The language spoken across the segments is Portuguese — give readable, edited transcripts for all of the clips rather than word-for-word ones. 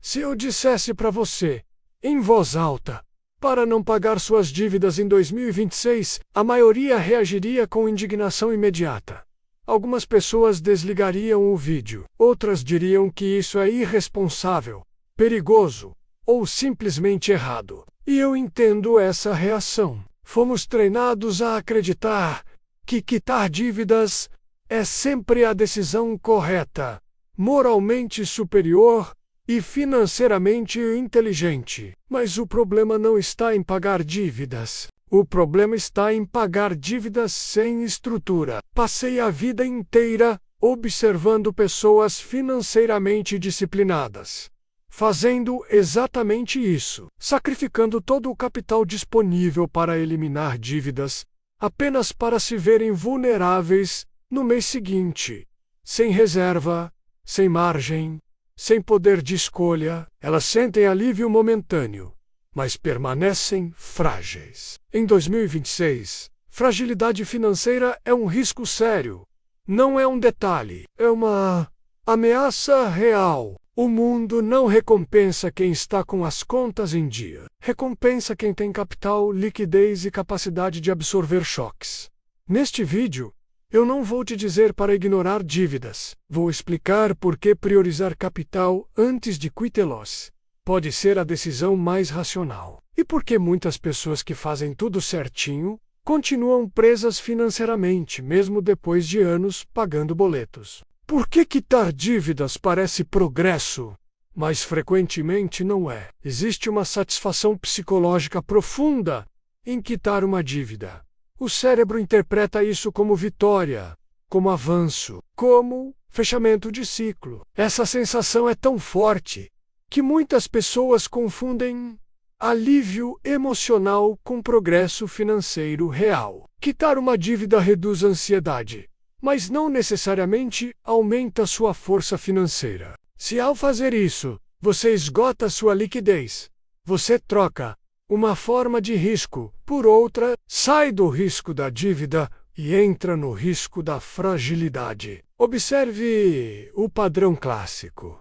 Se eu dissesse para você, em voz alta, para não pagar suas dívidas em 2026, a maioria reagiria com indignação imediata. Algumas pessoas desligariam o vídeo, outras diriam que isso é irresponsável, perigoso ou simplesmente errado. E eu entendo essa reação. Fomos treinados a acreditar que quitar dívidas é sempre a decisão correta, moralmente superior e financeiramente inteligente. Mas o problema não está em pagar dívidas. O problema está em pagar dívidas sem estrutura. Passei a vida inteira observando pessoas financeiramente disciplinadas, fazendo exatamente isso, sacrificando todo o capital disponível para eliminar dívidas, apenas para se verem vulneráveis no mês seguinte, sem reserva, sem margem, sem poder de escolha. Elas sentem alívio momentâneo, mas permanecem frágeis. Em 2026, fragilidade financeira é um risco sério. Não é um detalhe, é uma ameaça real. O mundo não recompensa quem está com as contas em dia. Recompensa quem tem capital, liquidez e capacidade de absorver choques. Neste vídeo, eu não vou te dizer para ignorar dívidas. Vou explicar por que priorizar capital antes de quit loss pode ser a decisão mais racional. E por que muitas pessoas que fazem tudo certinho continuam presas financeiramente, mesmo depois de anos pagando boletos. Por que quitar dívidas parece progresso, mas frequentemente não é? Existe uma satisfação psicológica profunda em quitar uma dívida. O cérebro interpreta isso como vitória, como avanço, como fechamento de ciclo. Essa sensação é tão forte que muitas pessoas confundem alívio emocional com progresso financeiro real. Quitar uma dívida reduz a ansiedade, mas não necessariamente aumenta sua força financeira. Se ao fazer isso, você esgota sua liquidez, você troca uma forma de risco por outra, sai do risco da dívida e entra no risco da fragilidade. Observe o padrão clássico.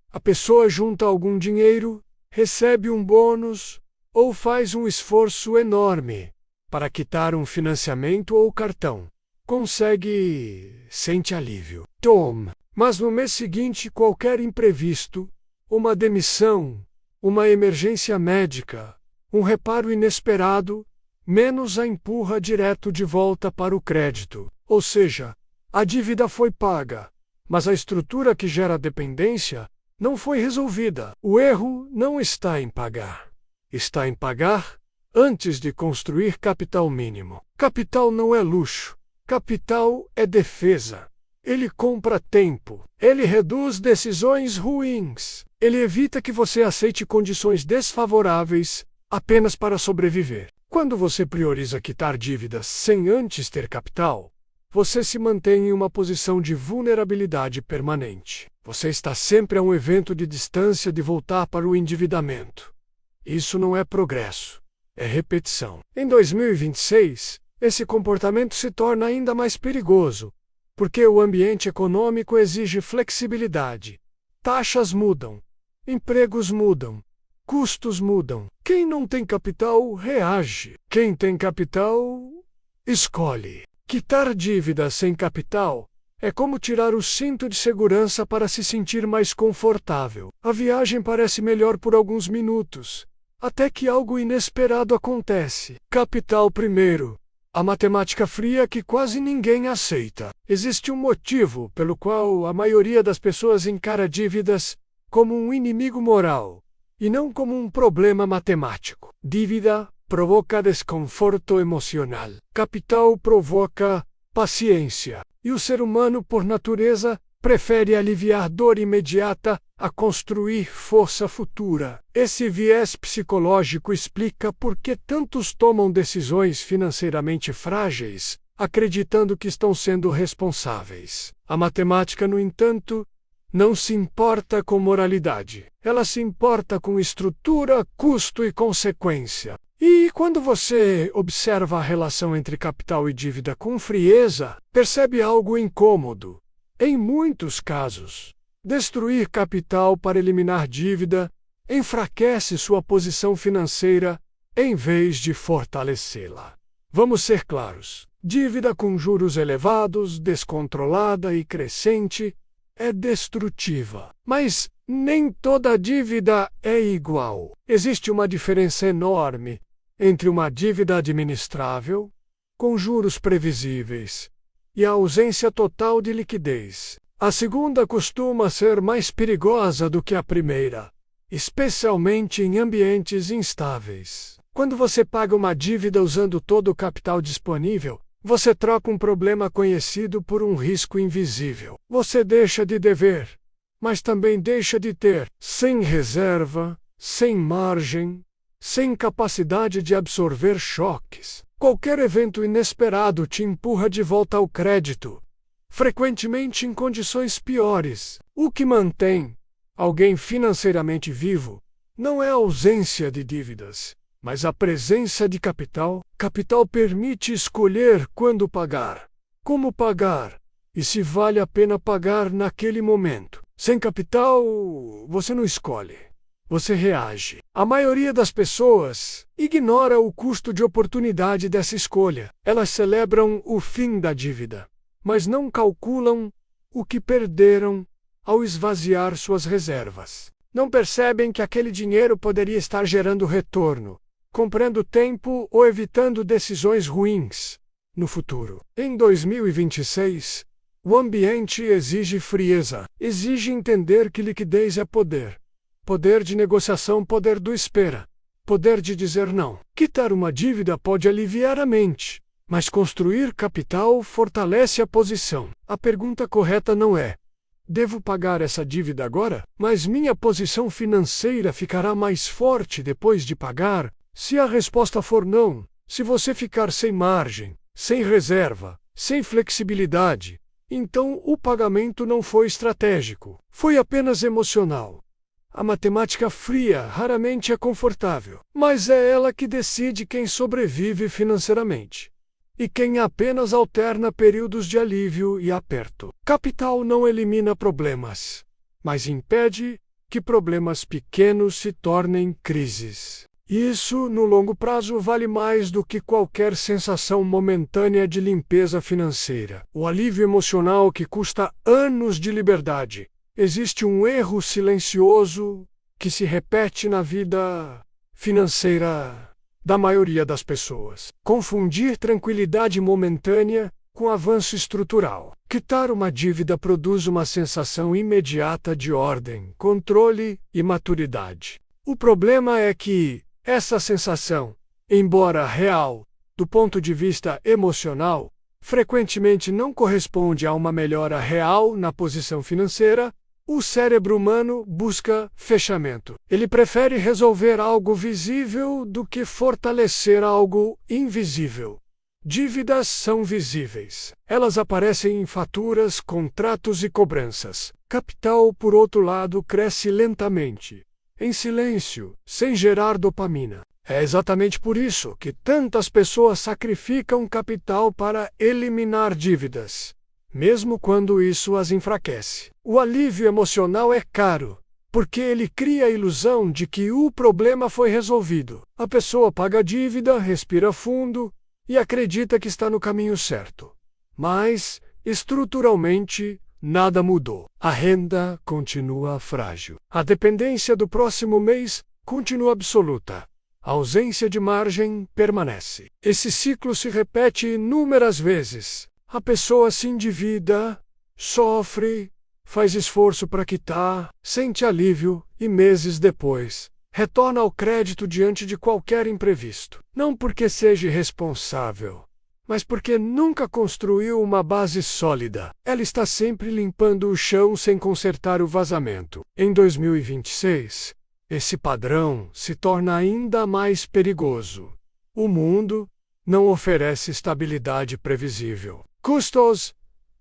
A pessoa junta algum dinheiro, recebe um bônus ou faz um esforço enorme para quitar um financiamento ou cartão. Sente alívio. Mas no mês seguinte qualquer imprevisto, uma demissão, uma emergência médica, um reparo inesperado, menos a empurra direto de volta para o crédito. Ou seja, a dívida foi paga, mas a estrutura que gera a dependência não foi resolvida. O erro não está em pagar. Está em pagar antes de construir capital mínimo. Capital não é luxo. Capital é defesa. Ele compra tempo. Ele reduz decisões ruins. Ele evita que você aceite condições desfavoráveis apenas para sobreviver. Quando você prioriza quitar dívidas sem antes ter capital, você se mantém em uma posição de vulnerabilidade permanente. Você está sempre a um evento de distância de voltar para o endividamento. Isso não é progresso, é repetição. Em 2026, esse comportamento se torna ainda mais perigoso, porque o ambiente econômico exige flexibilidade. Taxas mudam, empregos mudam, custos mudam. Quem não tem capital reage. Quem tem capital escolhe. Quitar dívidas sem capital é como tirar o cinto de segurança para se sentir mais confortável. A viagem parece melhor por alguns minutos, até que algo inesperado acontece. Capital primeiro. A matemática fria que quase ninguém aceita. Existe um motivo pelo qual a maioria das pessoas encara dívidas como um inimigo moral, e não como um problema matemático. Dívida provoca desconforto emocional. Capital provoca paciência. E o ser humano, por natureza, prefere aliviar dor imediata a construir força futura. Esse viés psicológico explica por que tantos tomam decisões financeiramente frágeis, acreditando que estão sendo responsáveis. A matemática, no entanto, não se importa com moralidade. Ela se importa com estrutura, custo e consequência. E quando você observa a relação entre capital e dívida com frieza, percebe algo incômodo. Em muitos casos, Destruir capital para eliminar dívida enfraquece sua posição financeira em vez de fortalecê-la. Vamos ser claros: dívida com juros elevados, descontrolada e crescente é destrutiva. Mas nem toda dívida é igual. Existe uma diferença enorme entre uma dívida administrável, com juros previsíveis, e a ausência total de liquidez. A segunda costuma ser mais perigosa do que a primeira, especialmente em ambientes instáveis. Quando você paga uma dívida usando todo o capital disponível, você troca um problema conhecido por um risco invisível. Você deixa de dever, mas também deixa de ter, sem reserva, sem margem, sem capacidade de absorver choques. Qualquer evento inesperado te empurra de volta ao crédito, frequentemente em condições piores. O que mantém alguém financeiramente vivo não é a ausência de dívidas, mas a presença de capital. Capital permite escolher quando pagar, como pagar e se vale a pena pagar naquele momento. Sem capital, você não escolhe, você reage. A maioria das pessoas ignora o custo de oportunidade dessa escolha. Elas celebram o fim da dívida, mas não calculam o que perderam ao esvaziar suas reservas. Não percebem que aquele dinheiro poderia estar gerando retorno, comprando tempo ou evitando decisões ruins no futuro. Em 2026, o ambiente exige frieza, exige entender que liquidez é poder. Poder de negociação, poder do espera, poder de dizer não. Quitar uma dívida pode aliviar a mente, mas construir capital fortalece a posição. A pergunta correta não é: devo pagar essa dívida agora? Mas minha posição financeira ficará mais forte depois de pagar? Se a resposta for não, se você ficar sem margem, sem reserva, sem flexibilidade, então o pagamento não foi estratégico, foi apenas emocional. A matemática fria raramente é confortável, mas é ela que decide quem sobrevive financeiramente e quem apenas alterna períodos de alívio e aperto. Capital não elimina problemas, mas impede que problemas pequenos se tornem crises. Isso, no longo prazo, vale mais do que qualquer sensação momentânea de limpeza financeira. O alívio emocional que custa anos de liberdade. Existe um erro silencioso que se repete na vida financeira da maioria das pessoas: confundir tranquilidade momentânea com avanço estrutural. Quitar uma dívida produz uma sensação imediata de ordem, controle e maturidade. O problema é que essa sensação, embora real, do ponto de vista emocional, frequentemente não corresponde a uma melhora real na posição financeira. O cérebro humano busca fechamento. Ele prefere resolver algo visível do que fortalecer algo invisível. Dívidas são visíveis. Elas aparecem em faturas, contratos e cobranças. Capital, por outro lado, cresce lentamente, em silêncio, sem gerar dopamina. É exatamente por isso que tantas pessoas sacrificam capital para eliminar dívidas, mesmo quando isso as enfraquece. O alívio emocional é caro, porque ele cria a ilusão de que o problema foi resolvido. A pessoa paga a dívida, respira fundo e acredita que está no caminho certo. Mas, estruturalmente, nada mudou. A renda continua frágil. A dependência do próximo mês continua absoluta. A ausência de margem permanece. Esse ciclo se repete inúmeras vezes. A pessoa se endivida, sofre, faz esforço para quitar, sente alívio e meses depois retorna ao crédito diante de qualquer imprevisto. Não porque seja irresponsável, mas porque nunca construiu uma base sólida. Ela está sempre limpando o chão sem consertar o vazamento. Em 2026, esse padrão se torna ainda mais perigoso. O mundo não oferece estabilidade previsível. Custos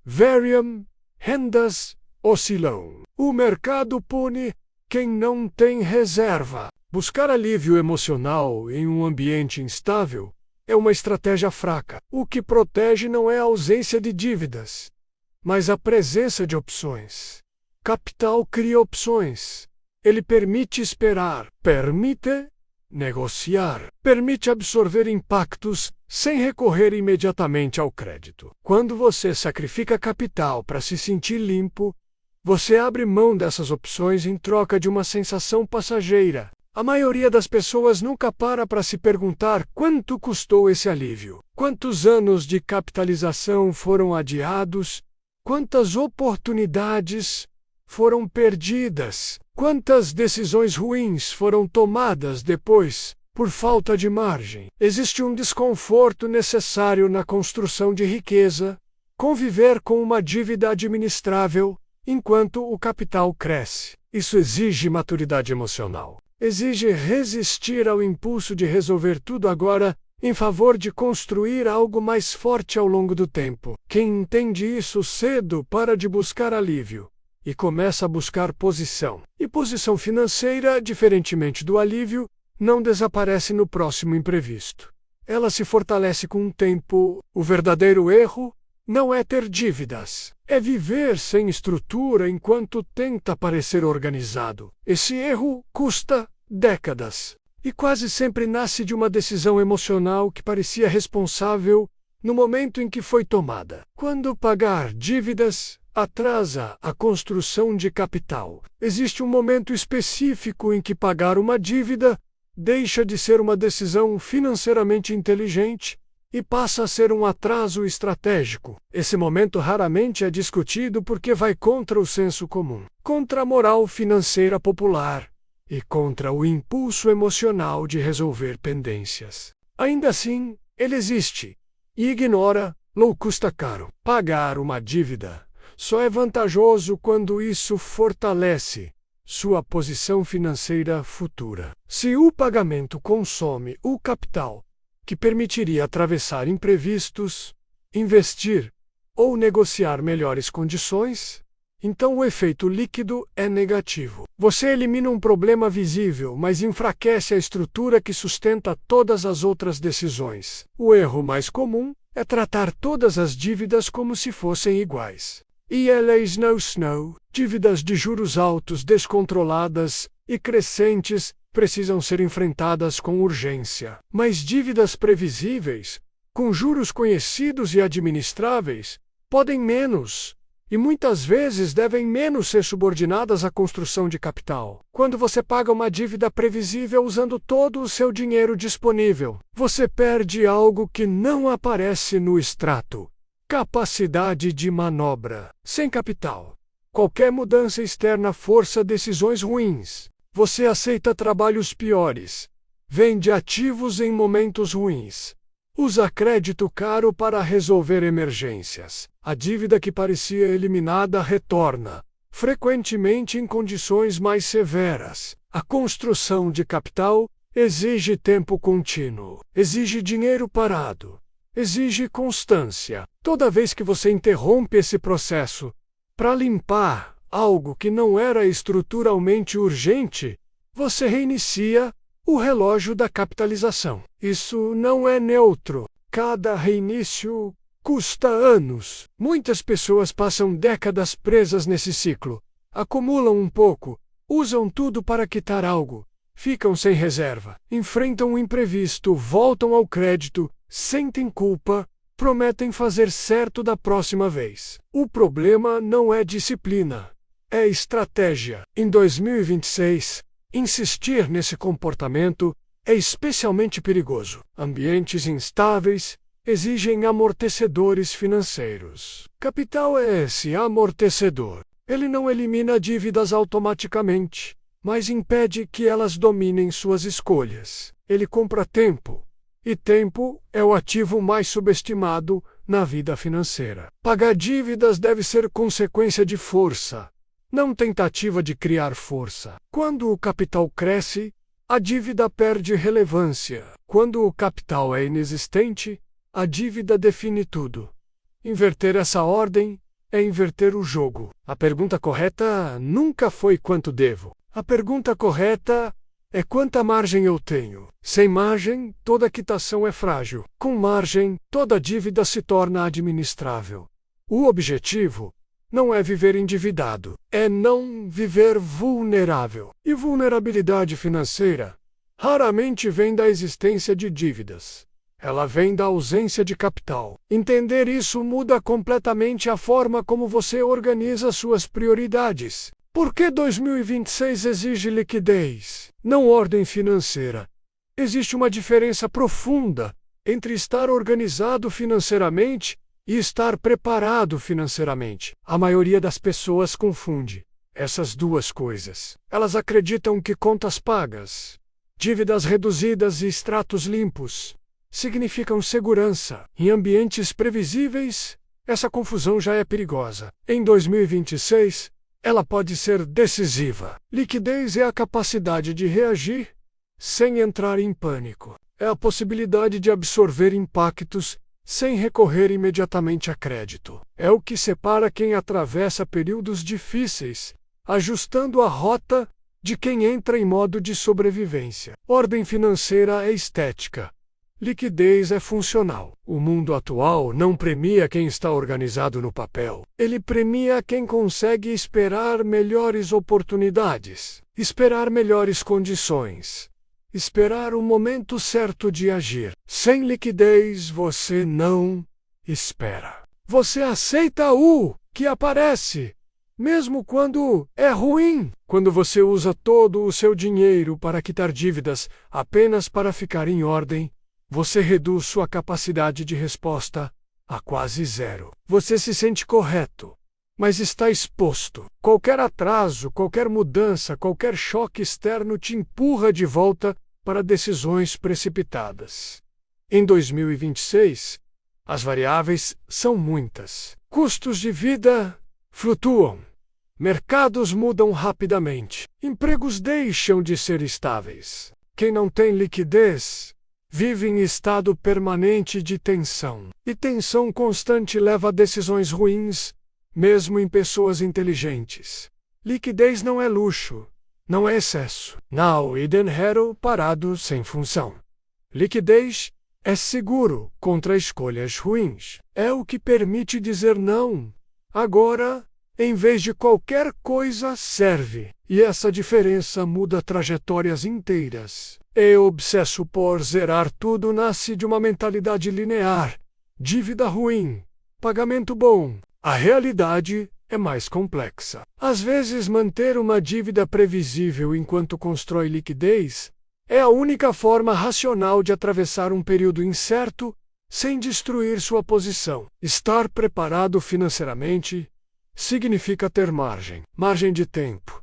variam, rendas oscilam. O mercado pune quem não tem reserva. Buscar alívio emocional em um ambiente instável é uma estratégia fraca. O que protege não é a ausência de dívidas, mas a presença de opções. Capital cria opções. Ele permite esperar, permite negociar, permite absorver impactos sem recorrer imediatamente ao crédito. Quando você sacrifica capital para se sentir limpo, você abre mão dessas opções em troca de uma sensação passageira. A maioria das pessoas nunca para se perguntar quanto custou esse alívio, quantos anos de capitalização foram adiados, quantas oportunidades foram perdidas, quantas decisões ruins foram tomadas depois, por falta de margem. Existe um desconforto necessário na construção de riqueza, conviver com uma dívida administrável, enquanto o capital cresce. Isso exige maturidade emocional. Exige resistir ao impulso de resolver tudo agora, em favor de construir algo mais forte ao longo do tempo. Quem entende isso cedo para de buscar alívio e começa a buscar posição. E posição financeira, diferentemente do alívio, não desaparece no próximo imprevisto. Ela se fortalece com o tempo. O verdadeiro erro não é ter dívidas, é viver sem estrutura enquanto tenta parecer organizado. Esse erro custa décadas e quase sempre nasce de uma decisão emocional que parecia responsável no momento em que foi tomada. Quando pagar dívidas atrasa a construção de capital, existe um momento específico em que pagar uma dívida deixa de ser uma decisão financeiramente inteligente e passa a ser um atraso estratégico. Esse momento raramente é discutido porque vai contra o senso comum, contra a moral financeira popular e contra o impulso emocional de resolver pendências. Ainda assim, ele existe e ignora, low custa caro. Pagar uma dívida só é vantajoso quando isso fortalece sua posição financeira futura. Se o pagamento consome o capital que permitiria atravessar imprevistos, investir ou negociar melhores condições, então o efeito líquido é negativo. Você elimina um problema visível, mas enfraquece a estrutura que sustenta todas as outras decisões. O erro mais comum é tratar todas as dívidas como se fossem iguais. Snow, dívidas de juros altos descontroladas e crescentes precisam ser enfrentadas com urgência. Mas dívidas previsíveis, com juros conhecidos e administráveis, podem menos, e muitas vezes devem menos ser subordinadas à construção de capital. Quando você paga uma dívida previsível usando todo o seu dinheiro disponível, você perde algo que não aparece no extrato: capacidade de manobra. Sem capital, qualquer mudança externa força decisões ruins. Você aceita trabalhos piores, vende ativos em momentos ruins, usa crédito caro para resolver emergências. A dívida que parecia eliminada retorna, frequentemente em condições mais severas. A construção de capital exige tempo contínuo, exige dinheiro parado, exige constância. Toda vez que você interrompe esse processo para limpar algo que não era estruturalmente urgente, você reinicia o relógio da capitalização. Isso não é neutro. Cada reinício custa anos. Muitas pessoas passam décadas presas nesse ciclo. Acumulam um pouco, usam tudo para quitar algo, ficam sem reserva, enfrentam o imprevisto, voltam ao crédito, sentem culpa, prometem fazer certo da próxima vez. O problema não é disciplina, é estratégia. Em 2026, insistir nesse comportamento é especialmente perigoso. Ambientes instáveis exigem amortecedores financeiros. Capital é esse amortecedor. Ele não elimina dívidas automaticamente, mas impede que elas dominem suas escolhas. Ele compra tempo, e tempo é o ativo mais subestimado na vida financeira. Pagar dívidas deve ser consequência de força, não tentativa de criar força. Quando o capital cresce, a dívida perde relevância. Quando o capital é inexistente, a dívida define tudo. Inverter essa ordem é inverter o jogo. A pergunta correta nunca foi quanto devo. A pergunta correta é quanta margem eu tenho. Sem margem, toda quitação é frágil. Com margem, toda dívida se torna administrável. O objetivo não é viver endividado, é não viver vulnerável. E vulnerabilidade financeira raramente vem da existência de dívidas. Ela vem da ausência de capital. Entender isso muda completamente a forma como você organiza suas prioridades. Por que 2026 exige liquidez, não ordem financeira? Existe uma diferença profunda entre estar organizado financeiramente e estar preparado financeiramente. A maioria das pessoas confunde essas duas coisas. Elas acreditam que contas pagas, dívidas reduzidas e extratos limpos significam segurança. Em ambientes previsíveis, essa confusão já é perigosa. Em 2026, ela pode ser decisiva. Liquidez é a capacidade de reagir sem entrar em pânico. É a possibilidade de absorver impactos sem recorrer imediatamente a crédito. É o que separa quem atravessa períodos difíceis, ajustando a rota, de quem entra em modo de sobrevivência. Ordem financeira é estética. Liquidez é funcional. O mundo atual não premia quem está organizado no papel. Ele premia quem consegue esperar melhores oportunidades, esperar melhores condições, esperar o momento certo de agir. Sem liquidez, você não espera. Você aceita o que aparece, mesmo quando é ruim. Quando você usa todo o seu dinheiro para quitar dívidas apenas para ficar em ordem, você reduz sua capacidade de resposta a quase zero. Você se sente correto, mas está exposto. Qualquer atraso, qualquer mudança, qualquer choque externo te empurra de volta para decisões precipitadas. Em 2026, as variáveis são muitas. Custos de vida flutuam. Mercados mudam rapidamente. Empregos deixam de ser estáveis. Quem não tem liquidez vive em estado permanente de tensão. E tensão constante leva a decisões ruins, mesmo em pessoas inteligentes. Liquidez não é luxo, não é excesso. Now e dinheiro parado sem função. Liquidez é seguro contra escolhas ruins. É o que permite dizer não. Agora, em vez de qualquer coisa, serve. E essa diferença muda trajetórias inteiras. O obsesso por zerar tudo nasce de uma mentalidade linear. Dívida ruim, pagamento bom. A realidade é mais complexa. Às vezes, manter uma dívida previsível enquanto constrói liquidez é a única forma racional de atravessar um período incerto sem destruir sua posição. Estar preparado financeiramente significa ter margem. Margem de tempo,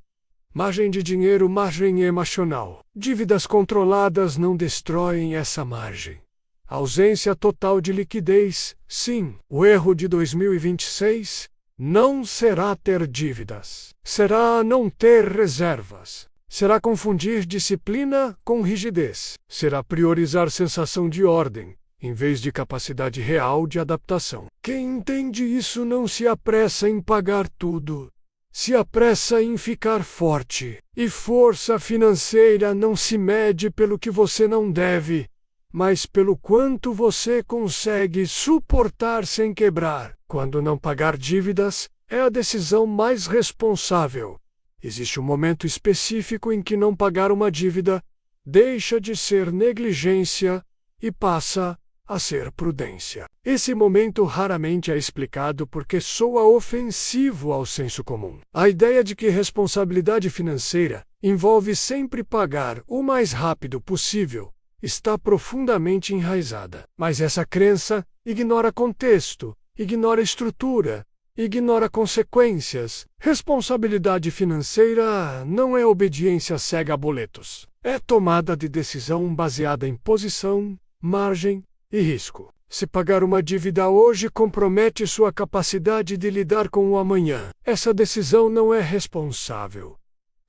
margem de dinheiro, margem emocional. Dívidas controladas não destroem essa margem. A ausência total de liquidez, sim. O erro de 2026 não será ter dívidas. Será não ter reservas. Será confundir disciplina com rigidez. Será priorizar sensação de ordem, em vez de capacidade real de adaptação. Quem entende isso não se apressa em pagar tudo. Se apressa em ficar forte. E força financeira não se mede pelo que você não deve, mas pelo quanto você consegue suportar sem quebrar. Quando não pagar dívidas, é a decisão mais responsável. Existe um momento específico em que não pagar uma dívida deixa de ser negligência e passa a ser prudência. Esse momento raramente é explicado porque soa ofensivo ao senso comum. A ideia de que responsabilidade financeira envolve sempre pagar o mais rápido possível está profundamente enraizada. Mas essa crença ignora contexto, ignora estrutura, ignora consequências. Responsabilidade financeira não é obediência cega a boletos. É tomada de decisão baseada em posição, margem e risco. Se pagar uma dívida hoje compromete sua capacidade de lidar com o amanhã. Essa decisão não é responsável.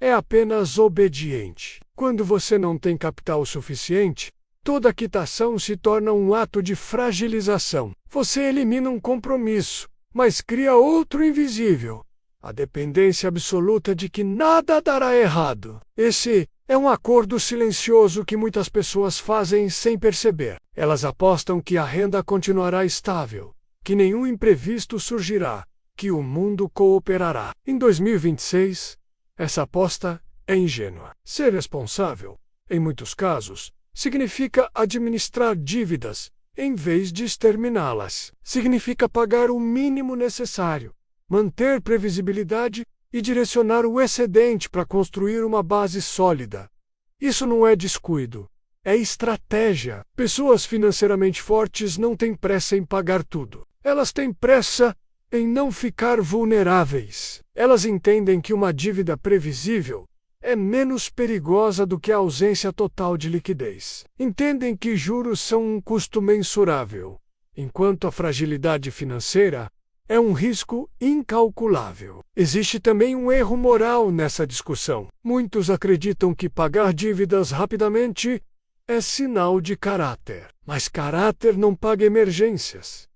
É apenas obediente. Quando você não tem capital suficiente, toda quitação se torna um ato de fragilização. Você elimina um compromisso, mas cria outro invisível. A dependência absoluta de que nada dará errado. Esse é um acordo silencioso que muitas pessoas fazem sem perceber. Elas apostam que a renda continuará estável, que nenhum imprevisto surgirá, que o mundo cooperará. Em 2026, essa aposta é ingênua. Ser responsável, em muitos casos, significa administrar dívidas em vez de exterminá-las. Significa pagar o mínimo necessário, manter previsibilidade e direcionar o excedente para construir uma base sólida. Isso não é descuido, é estratégia. Pessoas financeiramente fortes não têm pressa em pagar tudo. Elas têm pressa em não ficar vulneráveis. Elas entendem que uma dívida previsível é menos perigosa do que a ausência total de liquidez. Entendem que juros são um custo mensurável, enquanto a fragilidade financeira é um risco incalculável. Existe também um erro moral nessa discussão. Muitos acreditam que pagar dívidas rapidamente é sinal de caráter. Mas caráter não paga emergências.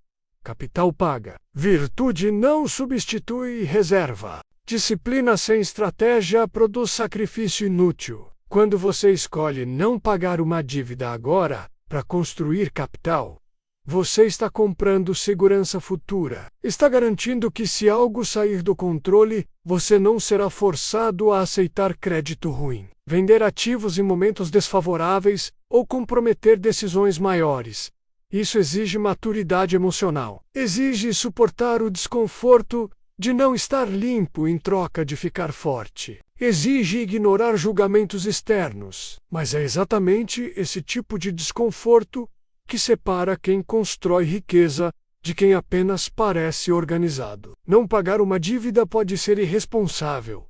Capital paga. Virtude não substitui reserva. Disciplina sem estratégia produz sacrifício inútil. Quando você escolhe não pagar uma dívida agora para construir capital, você está comprando segurança futura. Está garantindo que se algo sair do controle, você não será forçado a aceitar crédito ruim, vender ativos em momentos desfavoráveis ou comprometer decisões maiores. Isso exige maturidade emocional. Exige suportar o desconforto de não estar limpo em troca de ficar forte. Exige ignorar julgamentos externos. Mas é exatamente esse tipo de desconforto que separa quem constrói riqueza de quem apenas parece organizado. Não pagar uma dívida pode ser irresponsável,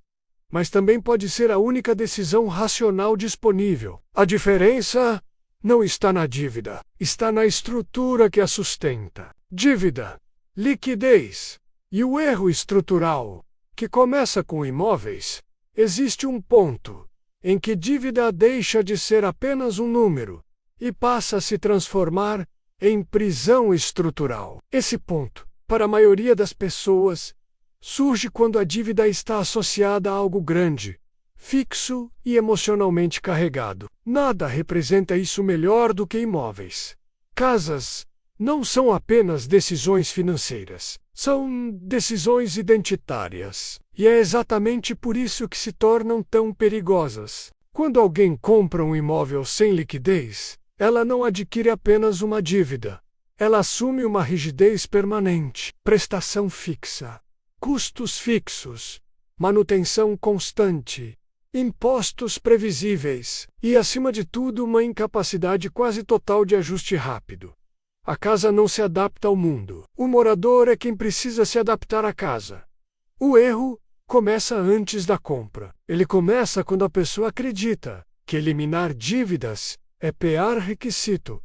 mas também pode ser a única decisão racional disponível. A diferença não está na dívida, está na estrutura que a sustenta. Dívida, liquidez e o erro estrutural, que começa com imóveis. Existe um ponto em que dívida deixa de ser apenas um número e passa a se transformar em prisão estrutural. Esse ponto, para a maioria das pessoas, surge quando a dívida está associada a algo grande, fixo e emocionalmente carregado. Nada representa isso melhor do que imóveis. Casas não são apenas decisões financeiras, são decisões identitárias. E é exatamente por isso que se tornam tão perigosas. Quando alguém compra um imóvel sem liquidez, ela não adquire apenas uma dívida. Ela assume uma rigidez permanente, prestação fixa, custos fixos, manutenção constante, impostos previsíveis e, acima de tudo, uma incapacidade quase total de ajuste rápido. A casa não se adapta ao mundo. O morador é quem precisa se adaptar à casa. O erro começa antes da compra. Ele começa quando a pessoa acredita que eliminar dívidas é pré-requisito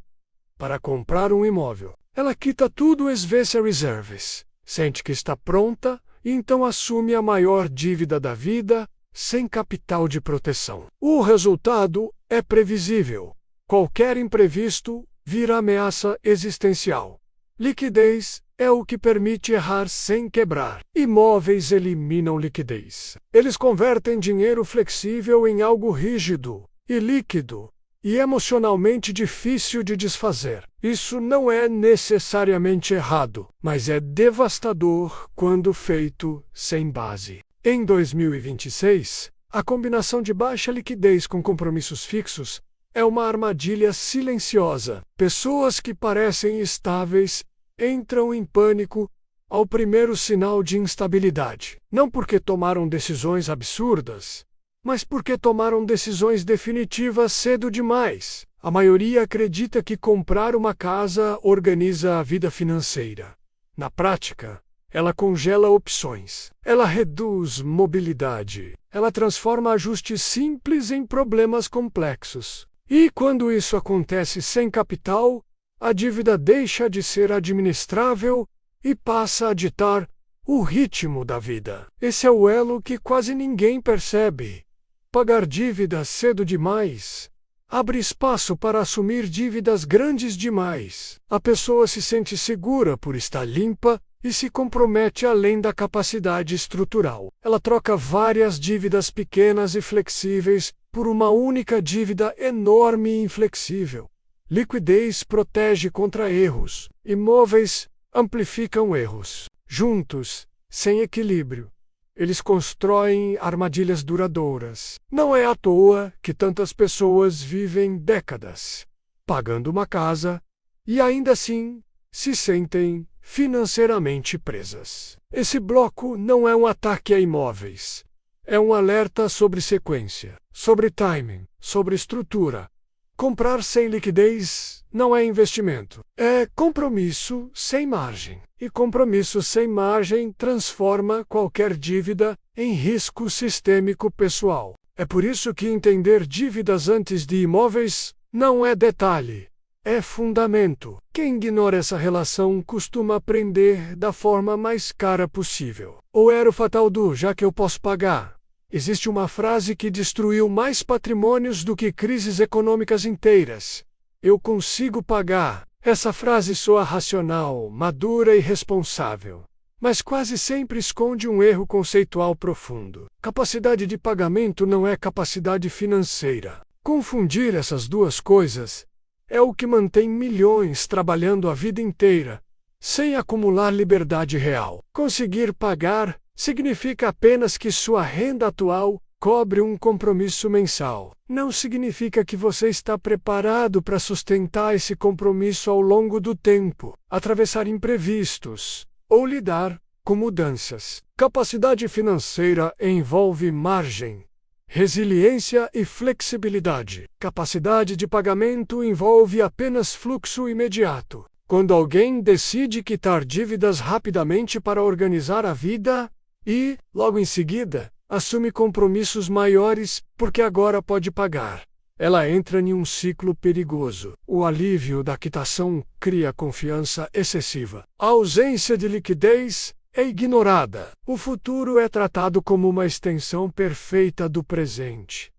para comprar um imóvel. Ela quita tudo às reserves, sente que está pronta e então assume a maior dívida da vida, sem capital de proteção. O resultado é previsível. Qualquer imprevisto vira ameaça existencial. Liquidez é o que permite errar sem quebrar. Imóveis eliminam liquidez. Eles convertem dinheiro flexível em algo rígido e líquido e emocionalmente difícil de desfazer. Isso não é necessariamente errado, mas é devastador quando feito sem base. Em 2026, a combinação de baixa liquidez com compromissos fixos é uma armadilha silenciosa. Pessoas que parecem estáveis entram em pânico ao primeiro sinal de instabilidade. Não porque tomaram decisões absurdas, mas porque tomaram decisões definitivas cedo demais. A maioria acredita que comprar uma casa organiza a vida financeira. Na prática, ela congela opções. Ela reduz mobilidade. Ela transforma ajustes simples em problemas complexos. E quando isso acontece sem capital, a dívida deixa de ser administrável e passa a ditar o ritmo da vida. Esse é o elo que quase ninguém percebe. Pagar dívidas cedo demais abre espaço para assumir dívidas grandes demais. A pessoa se sente segura por estar limpa e se compromete além da capacidade estrutural. Ela troca várias dívidas pequenas e flexíveis por uma única dívida enorme e inflexível. Liquidez protege contra erros. Imóveis amplificam erros. Juntos, sem equilíbrio. Eles constroem armadilhas duradouras. Não é à toa que tantas pessoas vivem décadas pagando uma casa e ainda assim se sentem financeiramente presas. Esse bloco não é um ataque a imóveis. É um alerta sobre sequência, sobre timing, sobre estrutura. Comprar sem liquidez não é investimento. É compromisso sem margem. E compromisso sem margem transforma qualquer dívida em risco sistêmico pessoal. É por isso que entender dívidas antes de imóveis não é detalhe, é fundamento. Quem ignora essa relação costuma aprender da forma mais cara possível. Ou era o fatal do já que eu posso pagar. Existe uma frase que destruiu mais patrimônios do que crises econômicas inteiras. Eu consigo pagar. Essa frase soa racional, madura e responsável, mas quase sempre esconde um erro conceitual profundo. Capacidade de pagamento não é capacidade financeira. Confundir essas duas coisas é o que mantém milhões trabalhando a vida inteira, sem acumular liberdade real. Conseguir pagar significa apenas que sua renda atual cobre um compromisso mensal. Não significa que você está preparado para sustentar esse compromisso ao longo do tempo, atravessar imprevistos ou lidar com mudanças. Capacidade financeira envolve margem, resiliência e flexibilidade. Capacidade de pagamento envolve apenas fluxo imediato. Quando alguém decide quitar dívidas rapidamente para organizar a vida e, logo em seguida, assume compromissos maiores porque agora pode pagar, ela entra em um ciclo perigoso. O alívio da quitação cria confiança excessiva. A ausência de liquidez é ignorada. O futuro é tratado como uma extensão perfeita do presente.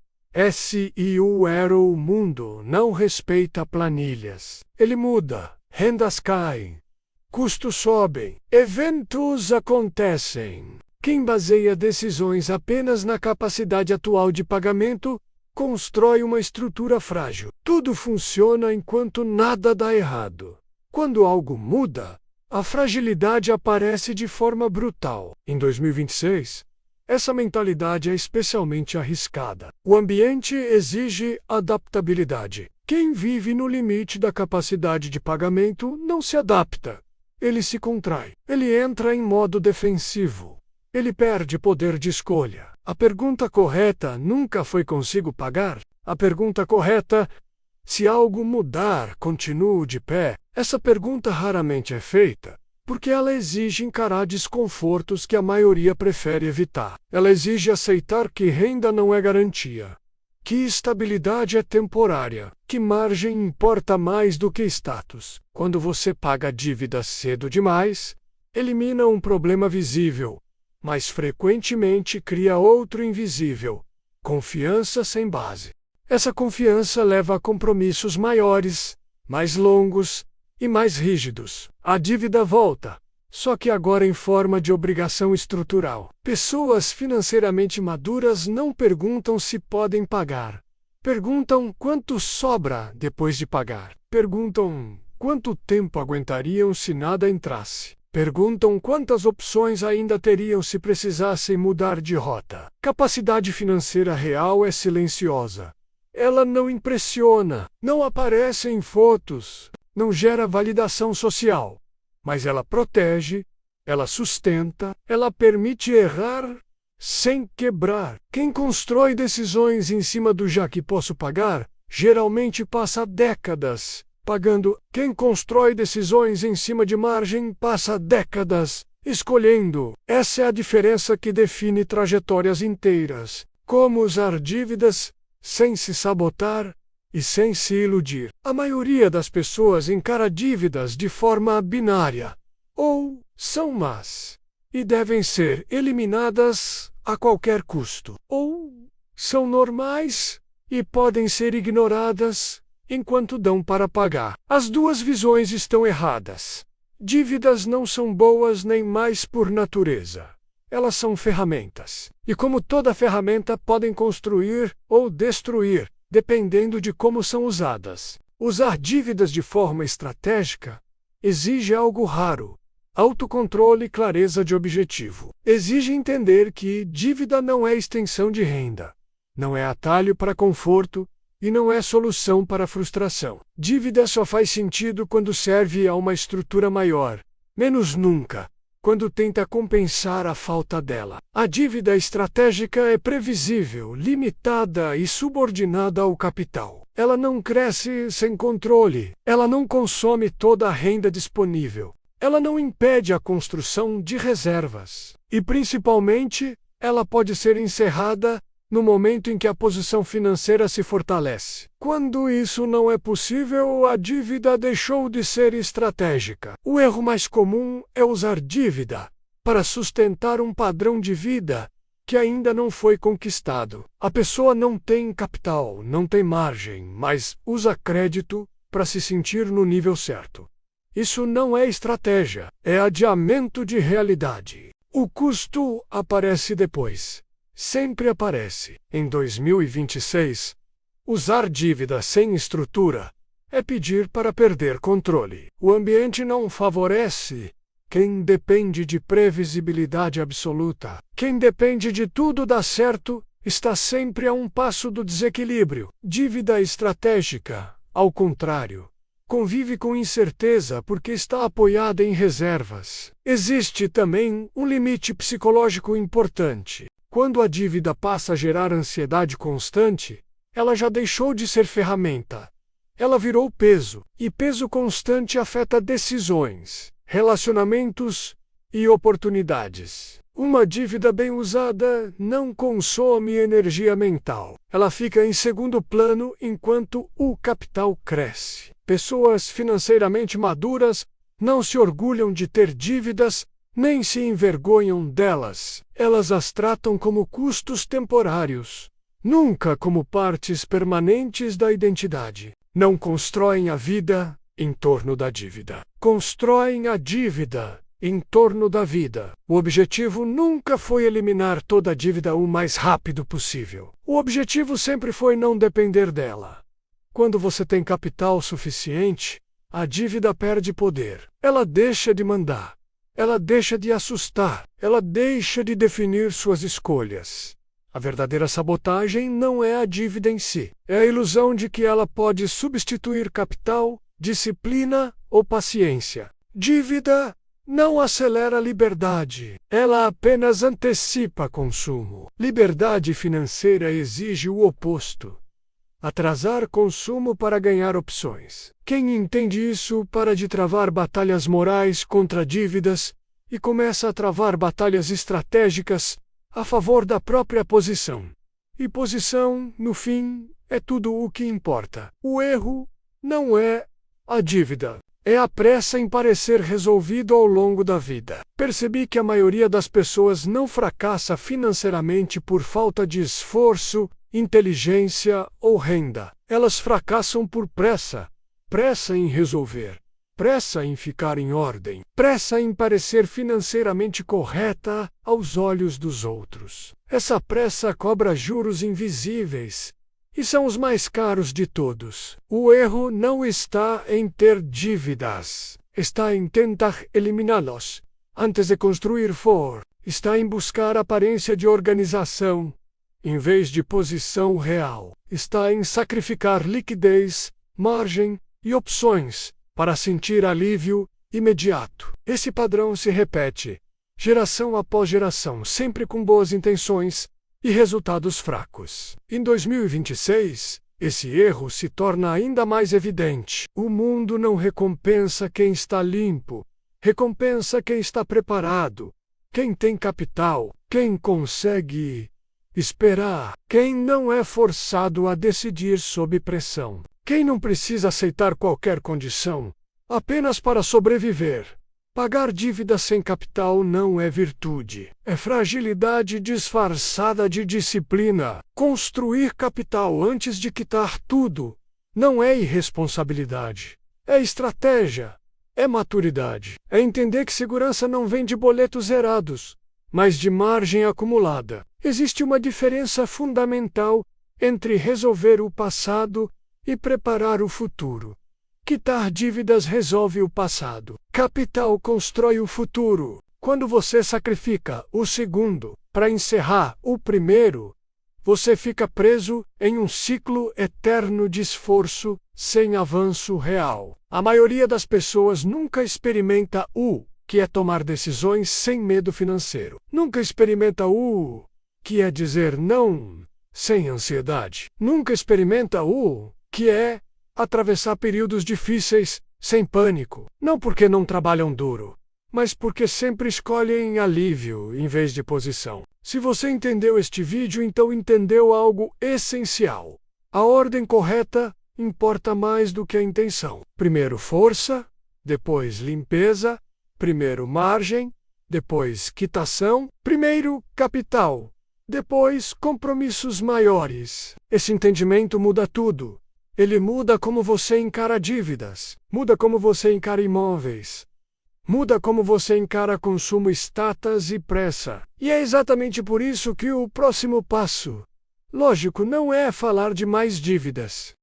SEO era o mundo não respeita planilhas. Ele muda, rendas caem, custos sobem, eventos acontecem. Quem baseia decisões apenas na capacidade atual de pagamento constrói uma estrutura frágil. Tudo funciona enquanto nada dá errado. Quando algo muda, a fragilidade aparece de forma brutal. Em 2026, essa mentalidade é especialmente arriscada. O ambiente exige adaptabilidade. Quem vive no limite da capacidade de pagamento não se adapta. Ele se contrai. Ele entra em modo defensivo. Ele perde poder de escolha. A pergunta correta nunca foi consigo pagar. A pergunta correta, se algo mudar, continuo de pé. Essa pergunta raramente é feita, porque ela exige encarar desconfortos que a maioria prefere evitar. Ela exige aceitar que renda não é garantia, que estabilidade é temporária, que margem importa mais do que status. Quando você paga dívidas cedo demais, elimina um problema visível, mas frequentemente cria outro invisível: confiança sem base. Essa confiança leva a compromissos maiores, mais longos e mais rígidos. A dívida volta, só que agora em forma de obrigação estrutural. Pessoas financeiramente maduras não perguntam se podem pagar. Perguntam quanto sobra depois de pagar. Perguntam quanto tempo aguentariam se nada entrasse. Perguntam quantas opções ainda teriam se precisassem mudar de rota. Capacidade financeira real é silenciosa. Ela não impressiona, não aparece em fotos, não gera validação social. Mas ela protege, ela sustenta, ela permite errar sem quebrar. Quem constrói decisões em cima do já que posso pagar, geralmente passa décadas pagando. Quem constrói decisões em cima de margem passa décadas escolhendo. Essa é a diferença que define trajetórias inteiras. Como usar dívidas sem se sabotar e sem se iludir. A maioria das pessoas encara dívidas de forma binária. Ou são más e devem ser eliminadas a qualquer custo. Ou são normais e podem ser ignoradas enquanto dão para pagar. As duas visões estão erradas. Dívidas não são boas nem mais por natureza. Elas são ferramentas. E como toda ferramenta, podem construir ou destruir, dependendo de como são usadas. Usar dívidas de forma estratégica exige algo raro: autocontrole e clareza de objetivo. Exige entender que dívida não é extensão de renda, não é atalho para conforto e não é solução para frustração. Dívida só faz sentido quando serve a uma estrutura maior, menos nunca quando tenta compensar a falta dela. A dívida estratégica é previsível, limitada e subordinada ao capital. Ela não cresce sem controle, ela não consome toda a renda disponível, ela não impede a construção de reservas. E, principalmente, ela pode ser encerrada no momento em que a posição financeira se fortalece. Quando isso não é possível, a dívida deixou de ser estratégica. O erro mais comum é usar dívida para sustentar um padrão de vida que ainda não foi conquistado. A pessoa não tem capital, não tem margem, mas usa crédito para se sentir no nível certo. Isso não é estratégia, é adiamento de realidade. O custo aparece depois. Sempre aparece. Em 2026, usar dívida sem estrutura é pedir para perder controle. O ambiente não favorece quem depende de previsibilidade absoluta. Quem depende de tudo dar certo está sempre a um passo do desequilíbrio. Dívida estratégica, ao contrário, convive com incerteza porque está apoiada em reservas. Existe também um limite psicológico importante. Quando a dívida passa a gerar ansiedade constante, ela já deixou de ser ferramenta. Ela virou peso, e peso constante afeta decisões, relacionamentos e oportunidades. Uma dívida bem usada não consome energia mental. Ela fica em segundo plano enquanto o capital cresce. Pessoas financeiramente maduras não se orgulham de ter dívidas, nem se envergonham delas. Elas as tratam como custos temporários, nunca como partes permanentes da identidade. Não constroem a vida em torno da dívida. Constroem a dívida em torno da vida. O objetivo nunca foi eliminar toda a dívida o mais rápido possível. O objetivo sempre foi não depender dela. Quando você tem capital suficiente, a dívida perde poder. Ela deixa de mandar. Ela deixa de assustar, ela deixa de definir suas escolhas. A verdadeira sabotagem não é a dívida em si, é a ilusão de que ela pode substituir capital, disciplina ou paciência. Dívida não acelera a liberdade, ela apenas antecipa consumo. Liberdade financeira exige o oposto: atrasar consumo para ganhar opções. Quem entende isso para de travar batalhas morais contra dívidas e começa a travar batalhas estratégicas a favor da própria posição. E posição, no fim, é tudo o que importa. O erro não é a dívida, é a pressa em parecer resolvido ao longo da vida. Percebi que a maioria das pessoas não fracassa financeiramente por falta de esforço, inteligência ou renda. Elas fracassam por pressa. Pressa em resolver. Pressa em ficar em ordem. Pressa em parecer financeiramente correta aos olhos dos outros. Essa pressa cobra juros invisíveis e são os mais caros de todos. O erro não está em ter dívidas. Está em tentar eliminá-los antes de construir está em buscar aparência de organização em vez de posição real. Está em sacrificar liquidez, margem e opções para sentir alívio imediato. Esse padrão se repete, geração após geração, sempre com boas intenções e resultados fracos. Em 2026, esse erro se torna ainda mais evidente. O mundo não recompensa quem está limpo, recompensa quem está preparado, quem tem capital, quem consegue esperar, quem não é forçado a decidir sob pressão. Quem não precisa aceitar qualquer condição apenas para sobreviver. Pagar dívida sem capital não é virtude, é fragilidade disfarçada de disciplina. Construir capital antes de quitar tudo não é irresponsabilidade, é estratégia, é maturidade. É entender que segurança não vem de boletos zerados, mas de margem acumulada. Existe uma diferença fundamental entre resolver o passado e preparar o futuro. Quitar dívidas resolve o passado. Capital constrói o futuro. Quando você sacrifica o segundo para encerrar o primeiro, você fica preso em um ciclo eterno de esforço sem avanço real. A maioria das pessoas nunca experimenta o que é tomar decisões sem medo financeiro. Nunca experimenta o que é dizer não sem ansiedade. Nunca experimenta o que é atravessar períodos difíceis sem pânico. Não porque não trabalham duro, mas porque sempre escolhem alívio em vez de posição. Se você entendeu este vídeo, então entendeu algo essencial. A ordem correta importa mais do que a intenção. Primeiro força, depois limpeza, primeiro margem, depois quitação, primeiro capital, depois compromissos maiores. Esse entendimento muda tudo. Ele muda como você encara dívidas, muda como você encara imóveis, muda como você encara consumo, status e pressa. E é exatamente por isso que o próximo passo, lógico, não é falar de mais dívidas.